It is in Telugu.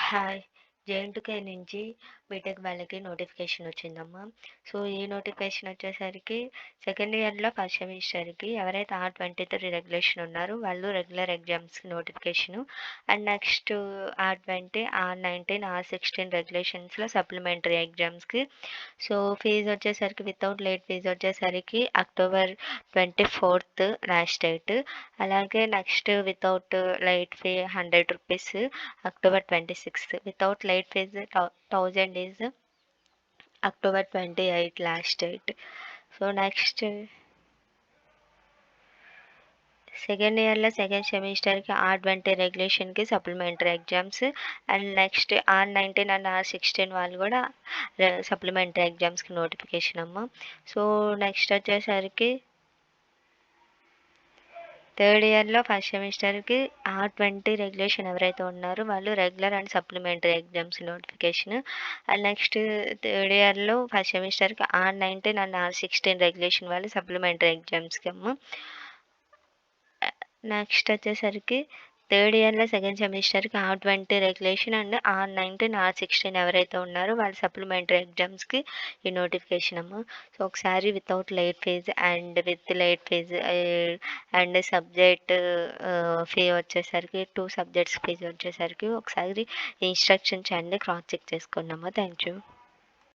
హాయ్. జేఎన్‌టీయూ నుంచి బీటెక్ వాళ్ళకి నోటిఫికేషన్ వచ్చిందమ్మా. సో, ఈ నోటిఫికేషన్ వచ్చేసరికి సెకండ్ ఇయర్‌లో ఫస్ట్ సెమిస్టర్‌కి ఎవరైతే R23 రెగ్యులేషన్ ఉన్నారో వాళ్ళు రెగ్యులర్ ఎగ్జామ్స్‌కి notification. And next R20, R19, R16 రెగ్యులేషన్స్‌లో సప్లిమెంటరీ ఎగ్జామ్స్‌కి. సో, ఫీజ్ వచ్చేసరికి వితౌట్ లేట్ ఫీజ్ వచ్చేసరికి అక్టోబర్ 24థ్ లాస్ట్ డేట్. అలాగే నెక్స్ట్ వితౌట్ లేట్ ఫీ రూ. 100 అక్టోబర్ 26థ్. Without late fees 1000 is October 28 last date. So, next second ఇయర్‌లో సెకండ్ సెమిస్టర్‌కి R20 రెగ్యులేషన్‌కి supplementary exams. And next R19 and R16 వాళ్ళు కూడా సప్లిమెంటరీ ఎగ్జామ్స్‌కి నోటిఫికేషన్ అమ్మ. సో, నెక్స్ట్ వచ్చేసరికి థర్డ్ ఇయర్‌లో ఫస్ట్ సెమిస్టర్‌కి R20 రెగ్యులేషన్ ఎవరైతే ఉన్నారో వాళ్ళు regular and supplementary exams notification. And next third ఇయర్‌లో ఫస్ట్ సెమిస్టర్‌కి R19 అండ్ R16 రెగ్యులేషన్ వాళ్ళు సప్లిమెంటరీ ఎగ్జామ్స్‌కి అమ్మ. నెక్స్ట్ వచ్చేసరికి థర్డ్ ఇయర్‌లో సెకండ్ సెమిస్టర్‌కి R20 regulation and R19, R16 ఎవరైతే ఉన్నారో వాళ్ళు సప్లిమెంటరీ ఎగ్జామ్స్‌కి ఈ నోటిఫికేషన్ అమ్మ. సో, ఒకసారి without late fees and with late fees and subject fee వచ్చేసరికి 2 సబ్జెక్ట్స్ ఫీజ్ వచ్చేసరికి ఒకసారి ఇన్‌స్ట్రక్షన్స్ అన్నీ క్రాస్ చెక్ చేసుకోండమ్మా. Thank you.